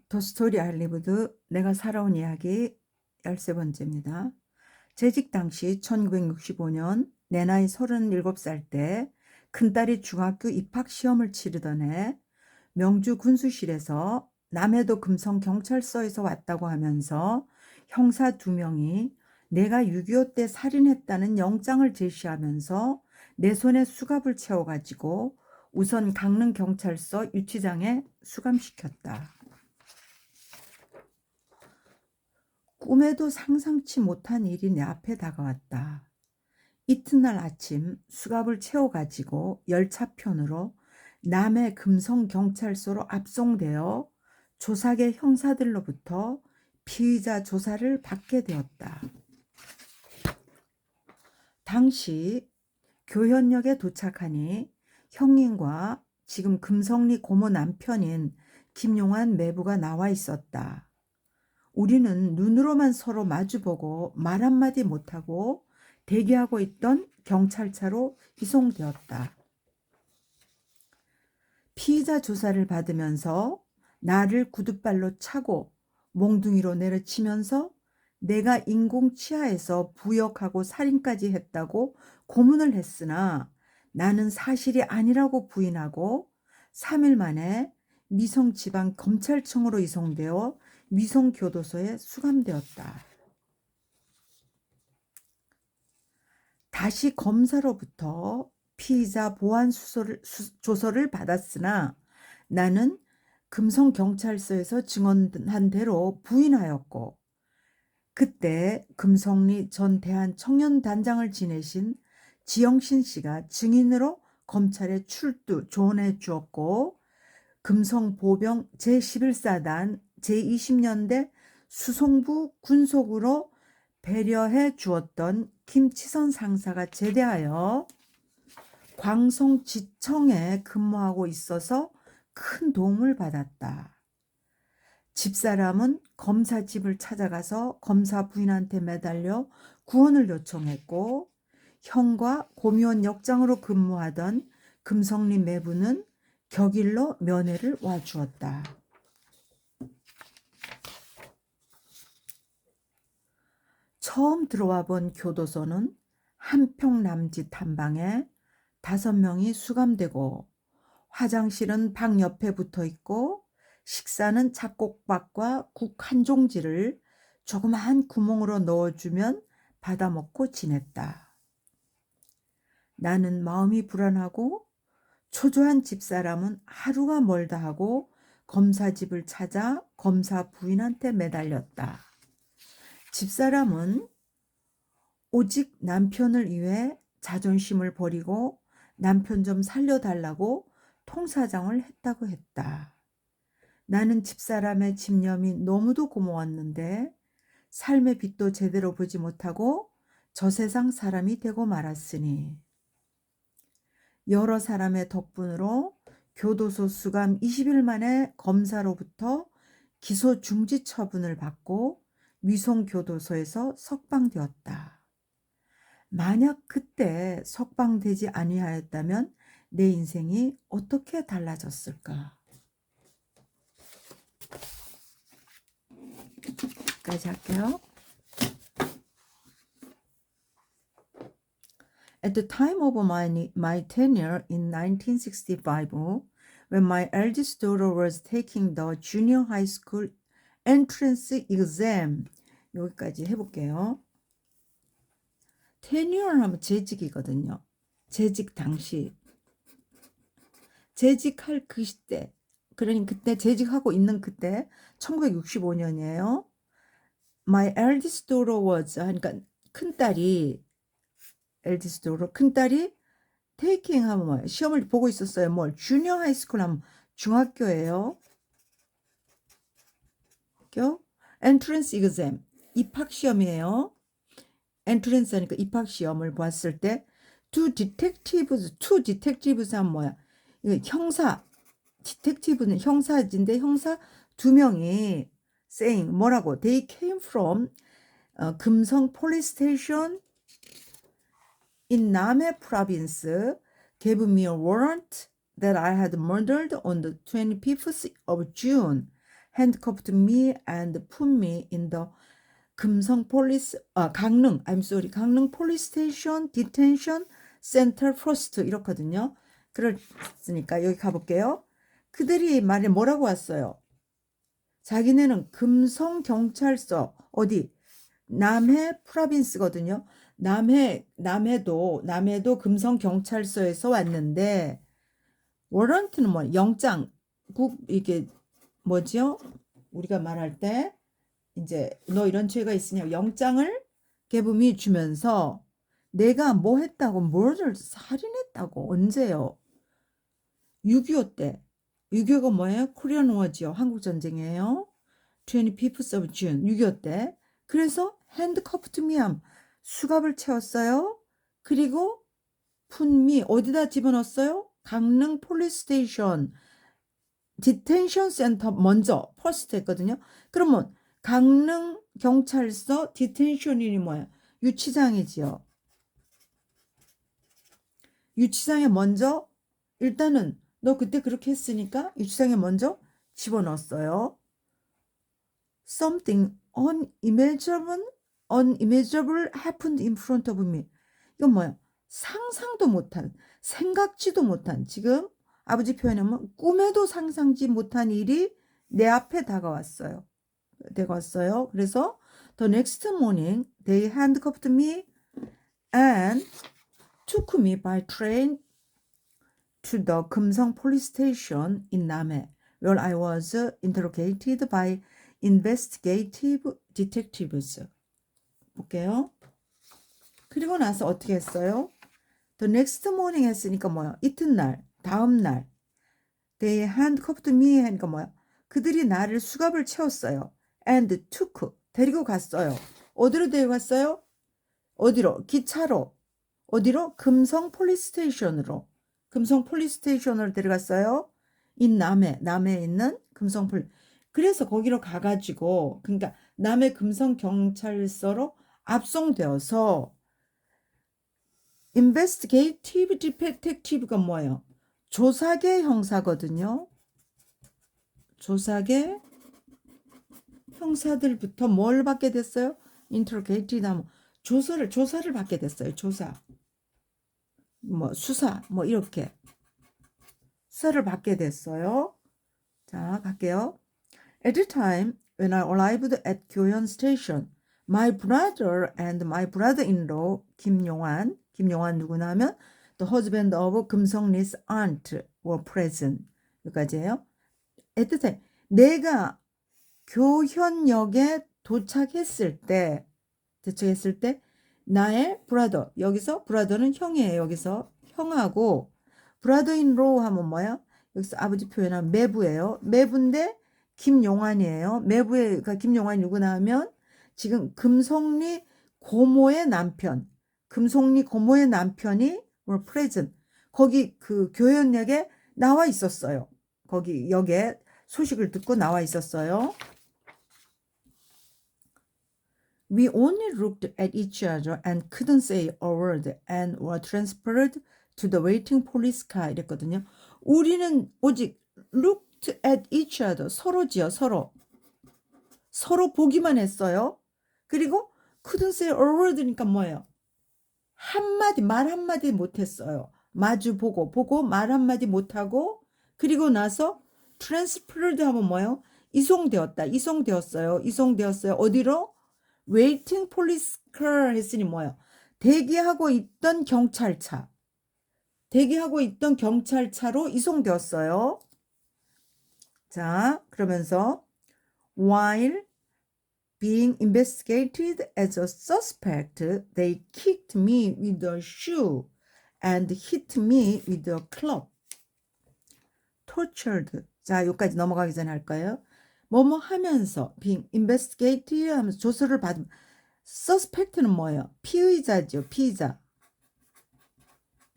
더스토리 알리브드 내가 살아온 이야기 13번째입니다. 재직 당시 1965년 내 나이 37살 때 큰딸이 중학교 입학시험을 치르던 해 명주 군수실에서 남해도 금성경찰서에서 왔다고 하면서 형사 2명이 내가 6.25 때 살인했다는 영장을 제시하면서 내 손에 수갑을 채워가지고 우선 강릉경찰서 유치장에 수감시켰다. 꿈에도 상상치 못한 일이 내 앞에 다가왔다. 이튿날 아침 수갑을 채워가지고 열차편으로 남해 금성경찰서로 압송되어 조사계 형사들로부터 피의자 조사를 받게 되었다. 당시 교현역에 도착하니 형님과 지금 금성리 고모 남편인 김용환 매부가 나와 있었다. 우리는 눈으로만 서로 마주보고 말 한마디 못하고 대기하고 있던 경찰차로 이송되었다. 피의자 조사를 받으면서 나를 구둣발로 차고 몽둥이로 내려치면서 내가 인공치하에서 부역하고 살인까지 했다고 고문을 했으나 나는 사실이 아니라고 부인하고 3일 만에 미성지방검찰청으로 이송되어 미성교도소에 수감되었다. 다시 검사로부터 피의자 보안 조서를 받았으나 나는 금성경찰서에서 증언한 대로 부인하였고, 그때 금성리 전 대한청년단장을 지내신 지영신 씨가 증인으로 검찰에 조언해 주었고, 금성보병 제11사단 제20년대 수송부 군속으로 배려해 주었던 김치선 상사가 제대하여 광성지청에 근무하고 있어서 큰 도움을 받았다. 집사람은 검사 집을 찾아가서 검사 부인한테 매달려 구원을 요청했고, 형과 고미원 역장으로 근무하던 금성리 매부는 격일로 면회를 와주었다. 처음 들어와 본 교도소는 한평 남짓 한 방에 5명이 수감되고, 화장실은 방 옆에 붙어 있고, 식사는 잡곡밥과 국 한 종지를 조그마한 구멍으로 넣어주면 받아 먹고 지냈다. 나는 마음이 불안하고 초조한 집사람은 하루가 멀다 하고 검사 집을 찾아 검사 부인한테 매달렸다. 집사람은 오직 남편을 위해 자존심을 버리고 남편 좀 살려달라고 통사장을 했다고 했다. 나는 집사람의 집념이 너무도 고마웠는데 삶의 빛도 제대로 보지 못하고 저 세상 사람이 되고 말았으니, 여러 사람의 덕분으로 교도소 수감 20일 만에 검사로부터 기소 중지 처분을 받고 미송교도소에서 석방되었다. 만약 그때 석방되지 아니하였다면 내 인생이 어떻게 달라졌을까? 여기까지 할게요. At the time of my tenure in 1965, when my eldest daughter was taking the junior high school entrance exam, 여기까지 해볼게요. tenure 하면 재직이거든요. 재직 당시. 재직할 그 시대, 그러니까 그때 재직하고 있는 그때 1965년이에요. My eldest daughter was, 그러니까 큰딸이, eldest daughter, 큰딸이 taking 하면 뭐예요? 시험을 보고 있었어요. 뭘? junior high school 하면 중학교예요. entrance exam, 입학시험이에요. entrance 하니까 입학시험을 봤을 때 two detectives 하면 뭐야? 이거 형사, detective는 형사인데 형사 2명이 saying 뭐라고? They came from 금성 police station in Namhe province, gave me a warrant that I had murdered on the 25th of June, handcuffed me and put me in the 강릉 강릉 police station detention center first 이렇거든요. 그랬으니까 여기 가볼게요. 그들이 말에 뭐라고 왔어요? 자기네는 금성경찰서 어디? 남해 프라빈스거든요. 남해도 금성경찰서에서 왔는데 워런트는 뭐 영장 이게 뭐죠? 우리가 말할 때 이제 너 이런 죄가 있으냐 영장을 계엄이 주면서 내가 뭐 했다고 뭐를 살인했다고 언제요? 6.25 때 6.25가 뭐예요? 코리안 워지요. 한국 전쟁이에요. 25th of June 6.25 때 그래서 핸드커프트 미함 수갑을 채웠어요. 그리고 푼미 어디다 집어넣었어요? 강릉 폴리스 스테이션 디텐션 센터 먼저 퍼스트 했거든요. 그러면 강릉 경찰서 디텐션이 뭐야? 유치장이지요. 유치장에 먼저 일단은 너 그때 그렇게 했으니까 유치장에 먼저 집어넣었어요. Something unimaginable happened in front of me. 이건 뭐야? 상상도 못한, 생각지도 못한, 지금 아버지 표현하면 꿈에도 상상지 못한 일이 내 앞에 다가왔어요. 그래서 the next morning they handcuffed me and took me by train to the 금성 police station in 남해, where I was interrogated by investigative detectives. 볼게요. 그리고 나서 어떻게 했어요? The next morning 했으니까 뭐야? 이튿날, 다음날. They handcuffed me 하니까 뭐야? 그들이 나를 수갑을 채웠어요. And took, 데리고 갔어요. 어디로 데리고 갔어요? 어디로? 기차로. 어디로? 금성 폴리스 스테이션으로. 금성 폴리스 스테이션으로 데려갔어요. 남해에 있는 금성 폴리스. 그래서 거기로 가가지고, 그러니까 남해 금성 경찰서로 압송되어서 investigative detective가 뭐예요? 조사계 형사거든요. 조사계 형사들부터 뭘 받게 됐어요? interrogated 하면 조사를 받게 됐어요. 조사. 뭐 수사 뭐 이렇게 수사를 받게 됐어요. 자, 갈게요. At the time when I arrived at 교현 station, my brother and my brother-in-law 김용환 누구나 하면 the husband of 금성리's aunt were present. 여기까지예요. At the time 내가 교현역에 도착했을 때 나의 brother, 여기서 brother는 형이에요. 여기서 형하고 brother-in-law 하면 뭐야? 여기서 아버지 표현하면 매부예요. 매부인데 김용환이에요. 매부가 김용환이 누구나 하면 지금 금송리 고모의 남편이 were present. 거기 그 교현역에 나와 있었어요. 거기 역에 소식을 듣고 나와 있었어요. We only looked at each other and couldn't say a word and were transferred to the waiting police car 이랬거든요. 우리는 오직 looked at each other 서로지요. 서로 보기만 했어요. 그리고 couldn't say a word니까 뭐예요? 말 한마디 못했어요. 마주 보고 말 한마디 못하고 그리고 나서 transferred 하면 뭐예요? 이송되었어요. 어디로? waiting police car 했으니 뭐예요? 대기하고 있던 경찰차로 이송되었어요. 자, 그러면서 while being investigated as a suspect, they kicked me with a shoe and hit me with a club. tortured. 자, 여기까지 넘어가기 전에 할 거예요. 뭐뭐 하면서 being investigated 하면서 조사를 받으면 suspect는 뭐예요? 피의자죠.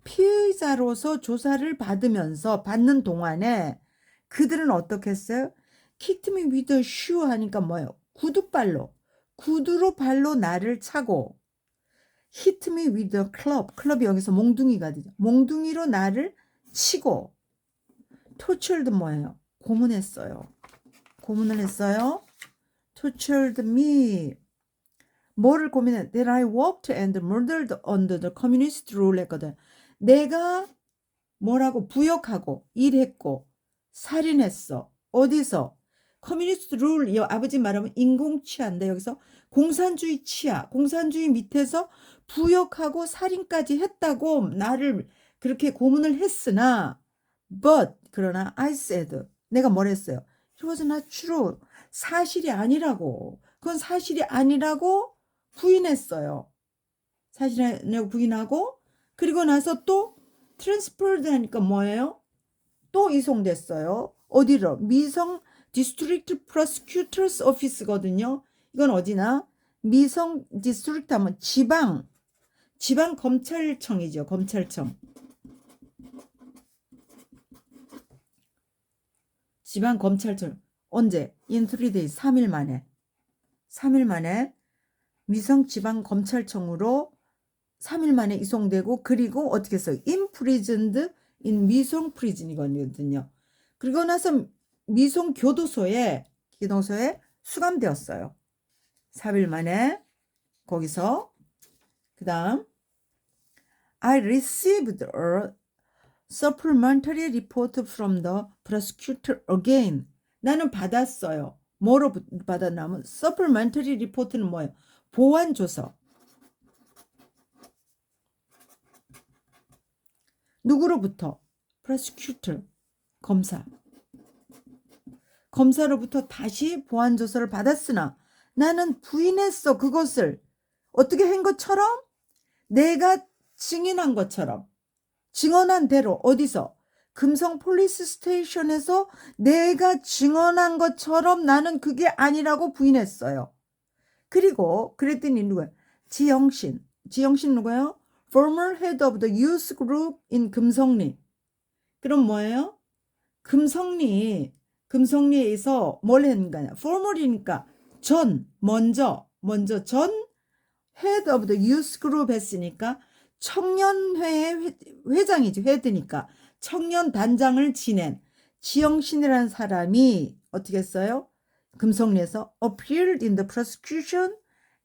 피의자로서 조사를 받는 동안에 그들은 어떻게 했어요? kicked me with a shoe 하니까 뭐예요? 구두로 발로 나를 차고 hit me with a club. 클럽이 여기서 몽둥이가 되죠. 몽둥이로 나를 치고 tortured 뭐예요? 고문했어요. 고문을 했어요? tortured me. 뭐를 고민해? That I worked and murdered under the communist rule 했거든. 내가 뭐라고 부역하고 일했고 살인했어. 어디서? 커뮤니스트 룰, 아버지 말하면 인공치하인데 여기서 공산주의 치하, 공산주의 밑에서 부역하고 살인까지 했다고 나를 그렇게 고문을 했으나 but 그러나 I said 내가 뭘 했어요? It was not true. 사실이 아니라고. 그건 사실이 아니라고 부인했어요. 사실이 아니라고 부인하고 그리고 나서 또 transferred 하니까 뭐예요? 또 이송됐어요. 어디로? 미성 디스트릭트 프로시큐터스 오피스거든요. 이건 어디나? 미성 디스트릭트 하면 지방 검찰청이죠. 검찰청. 지방 검찰청. 언제? In 3 days. 3일 만에. 3일 만에 미성 지방 검찰청으로 3일 만에 이송되고 그리고 어떻게 했어요? imprisoned in 미송 프리즌이거든요. 그리고 나서 미송 교도소에 수감되었어요. 3일 만에 거기서 그 다음 I received a supplementary report from the prosecutor again. 나는 받았어요. 뭐로 받았냐면 supplementary report는 뭐예요? 보완조서. 누구로부터? prosecutor, 검사로부터 다시 보완조서를 받았으나 나는 부인했어. 그것을 어떻게 한 것처럼 내가 증인한 것처럼 증언한 대로 어디서? 금성 폴리스 스테이션에서 내가 증언한 것처럼 나는 그게 아니라고 부인했어요. 그리고 그랬더니 누구야? 지영신 누구예요? Former head of the youth group in 금성리. 그럼 뭐예요? 금성리에서 뭘 했는가? former이니까 먼저 전 head of the youth group 했으니까 청년회의 회장이지. 헤드니까 청년 단장을 지낸 지영신이라는 사람이 어떻게 했어요? 금성리에서 appeared in the prosecution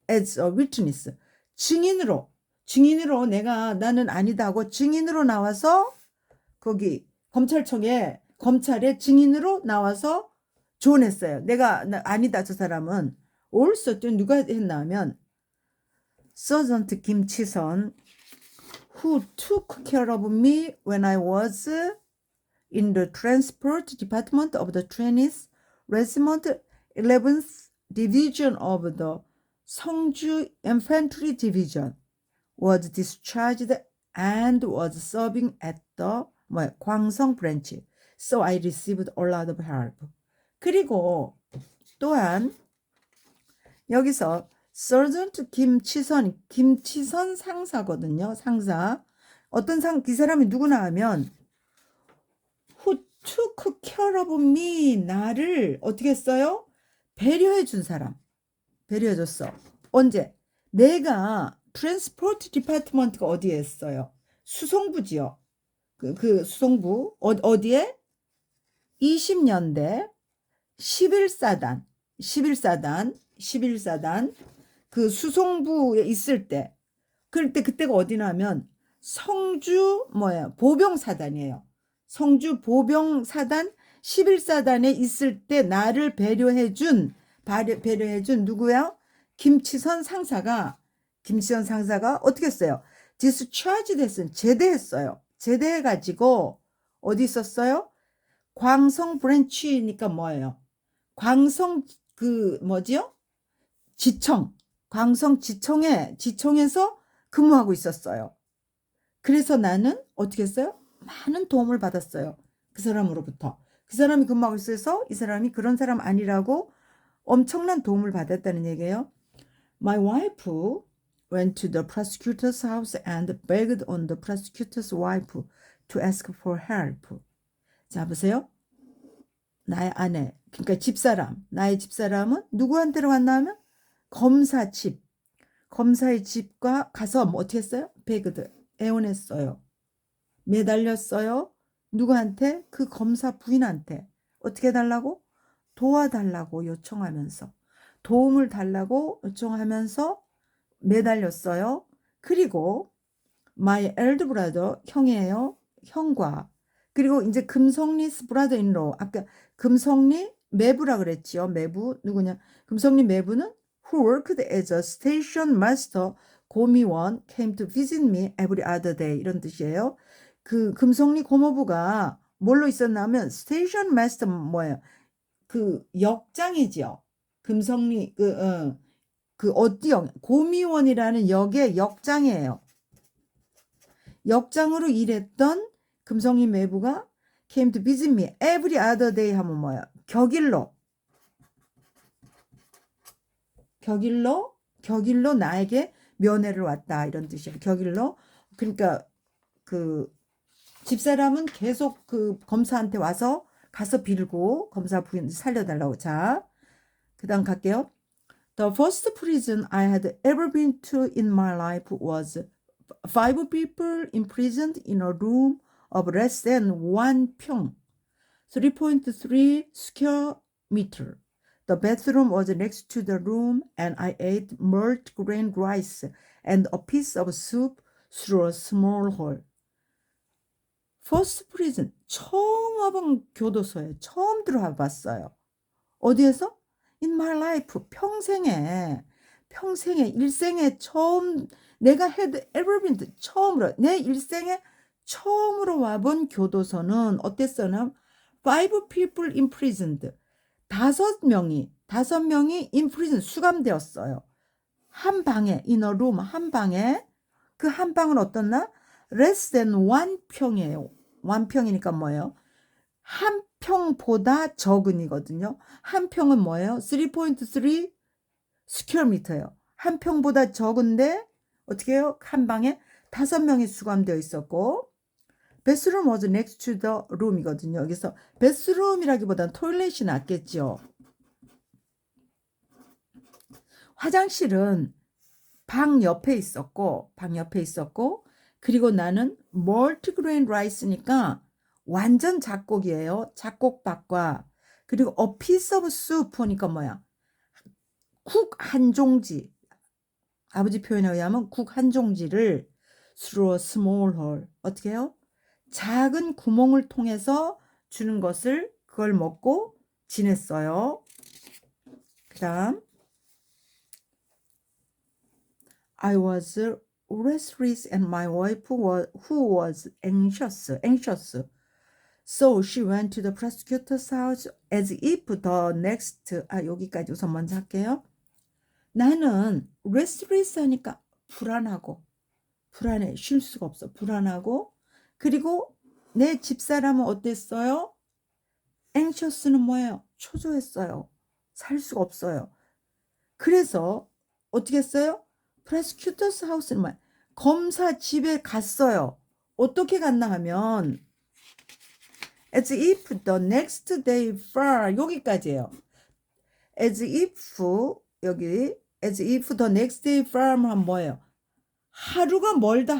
as a witness. 증인으로 나는 아니다 하고 증인으로 나와서 거기 검찰에 증인으로 나와서 조언했어요. 내가 아니다 저 사람은. also 또 누가 했나 하면 서전트 김치선 who took care of me when I was in the transport department of the trainees regiment 11th division of the 성주 infantry division was discharged and was serving at the 광성 branch. So I received a lot of help. 그리고 또한 여기서 Sergeant 김치선 상사거든요. 상사. 이 사람이 누구나 하면 who took care of me. 나를 어떻게 했어요? 배려해 준 사람. 배려해줬어. 언제? 내가 트랜스포트 디파트먼트가 어디에 있어요? 수송부지요. 그 수송부 어디에? 20년대 11사단 그 수송부에 있을 때 그때가 어디냐면 성주 보병사단이에요. 성주 보병사단 11사단에 있을 때 나를 배려해준 누구야? 김치선 상사가 어떻게 했어요? 디스차지 됐어요. 제대해가지고 어디 있었어요? 광성 브랜치니까 뭐예요? 광성 광성 지청에서 근무하고 있었어요. 그래서 나는 어떻게 했어요? 많은 도움을 받았어요. 그 사람으로부터. 그 사람이 근무하고 있어서 이 사람이 그런 사람 아니라고 엄청난 도움을 받았다는 얘기예요. My wife went to the prosecutor's house and begged on the prosecutor's wife to ask for help. 자, 보세요. 나의 아내, 그러니까 나의 집사람은 누구한테로 갔나 하면 검사의 집과 가서 어떻게 했어요? begged, 애원했어요. 매달렸어요. 누구한테? 그 검사 부인한테. 어떻게 해달라고? 도와달라고 요청하면서 도움을 달라고 요청하면서 매달렸어요. 그리고 my elder brother 형이에요. 형과 그리고 이제 금성리's brother-in-law 아까 금성리 매부라 그랬지요. 매부 누구냐? 금성리 매부는 who worked as a station master 고미원 came to visit me every other day 이런 뜻이에요. 그 금성리 고모부가 뭘로 있었냐면 스테이션 마스터 뭐예요? 그 역장이지요. 금성리 그 어디역 고미원이라는 역의 역장이에요. 역장으로 일했던 금성리 매부가 came to visit me every other day 하면 뭐야? 격일로 나에게 면회를 왔다 이런 뜻이에요. 격일로 그러니까 그 집사람은 계속 그 검사한테 와서 가서 빌고 검사 부인 살려달라고. 자, 그다음 갈게요. The first prison I had ever been to in my life was 5 people imprisoned in a room of less than 1 평, 3.3 square meter. The bathroom was next to the room and I ate multigrain rice and a piece of soup through a small hole. First prison, 처음 와본 교도소에 처음 들어와 봤어요. 어디에서? In my life, 평생에 일생에 처음 내가 had ever been 처음으로 내 일생에 처음으로 와본 교도소는 어땠어요? 5 people imprisoned. 5명이 in prison 수감되었어요. 한 방에 in a room 한 방에 그 한 방은 어떻나? less than 1 평이에요. 1 평이니까 뭐예요? 한 평보다 적은이거든요. 한 평은 뭐예요? 3.3 스퀘어 미터예요. 한 평보다 적은데 어떻게 해요? 한 방에 5명이 수감되어 있었고 bathroom was next to the room이거든요. 여기서 bathroom이라기보다는 토일렛이 낫겠죠. 화장실은 방 옆에 있었고 그리고 나는 멀티그레인 라이스니까 완전 잡곡이에요. 잡곡밥과 그리고 a piece of soup니까 뭐야? 국 한 종지. 아버지 표현에 의하면 국 한 종지를 through a small hole. 어떻게 해요? 작은 구멍을 통해서 주는 것을 그걸 먹고 지냈어요. 그다음 I was restless and my wife who was anxious. So she went to the prosecutor's house as if the next 여기까지 우선 먼저 할게요. 나는 restless 하니까 불안해. 쉴 수가 없어. 불안하고 그리고 내 집사람은 어땠어요? anxious는 뭐예요? 초조했어요. 살 수가 없어요. 그래서 어떻게 했어요? prosecutor's house는 뭐야? 검사 집에 갔어요. 어떻게 갔나 하면 as if the next day far 여기까지예요. as if the next day far 하면 뭐예요? 하루가 멀다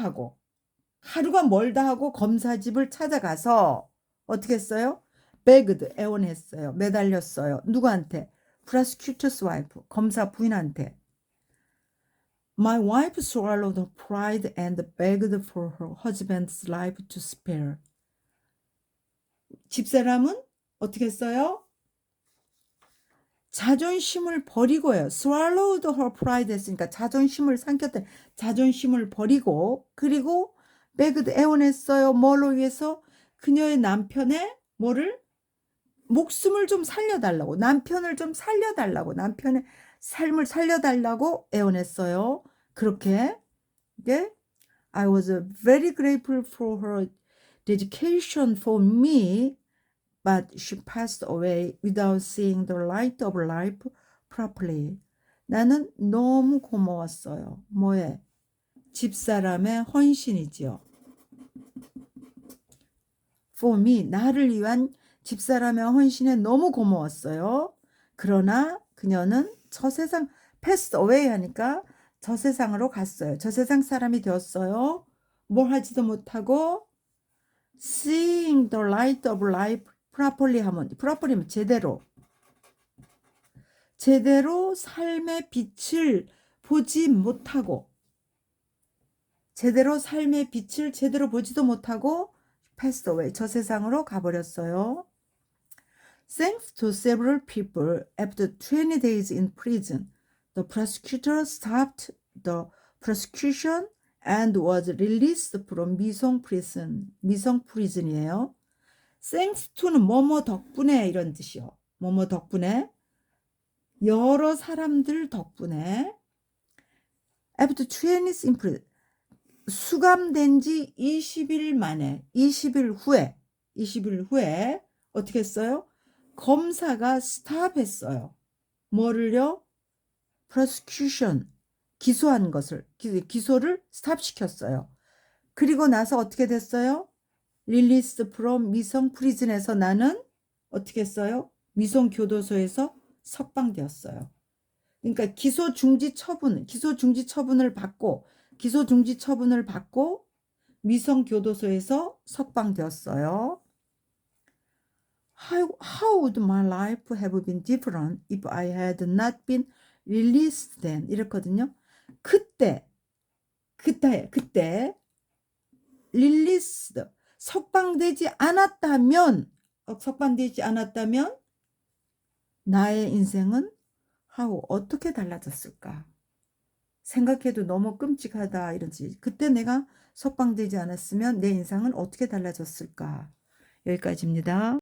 하고 검사 집을 찾아가서 어떻게 했어요? begged 애원했어요. 매달렸어요. 누구한테? prosecutor's wife 검사 부인한테. My wife swallowed her pride and begged for her husband's life to spare. 집사람은 어떻게 했어요? 자존심을 버리고요. swallowed her pride 했으니까 자존심을 삼켰다. 자존심을 버리고 그리고 begged 애원했어요. 뭘로 위해서? 그녀의 남편의 뭐를? 목숨을 좀 살려달라고. 남편을 좀 살려달라고. 남편의 삶을 살려달라고 애원했어요. 그렇게 네? I was very grateful for her dedication for me, but she passed away without seeing the light of life properly. 나는 너무 고마웠어요. 뭐에? 집사람의 헌신이지요. For me, 나를 위한 집사람의 헌신에 너무 고마웠어요. 그러나 그녀는 저 세상 passed away 하니까 저 세상으로 갔어요. 저 세상 사람이 되었어요. 뭘 하지도 못하고 seeing the light of life properly 하면 properly면 제대로 제대로 삶의 빛을 보지 못하고, 제대로 삶의 빛을 제대로 보지도 못하고 passed away, 저 세상으로 가버렸어요. Thanks to several people, after 20 days in prison, the prosecutor stopped the prosecution and was released from 미성 prison. 미성 prison이에요. Thanks to는 뭐뭐 덕분에 이런 뜻이요. 뭐뭐 덕분에, 여러 사람들 덕분에. After 20 days in prison, 수감된 지 20일 만에, 20일 후에 어떻게 했어요? 검사가 스탑했어요. 뭐를요? prosecution, 기소한 것을, 기소를 스탑시켰어요. 그리고 나서 어떻게 됐어요? released from 미성 프리즌에서 나는 어떻게 했어요? 미성 교도소에서 석방되었어요. 그러니까 기소 중지 처분을 받고 미성 교도소에서 석방되었어요. How would my life have been different if I had not been released then? 이렇거든요. 그때 released, 석방되지 않았다면 나의 인생은 어떻게 달라졌을까? 생각해도 너무 끔찍하다 이런지. 그때 내가 석방되지 않았으면 내 인생은 어떻게 달라졌을까? 여기까지입니다.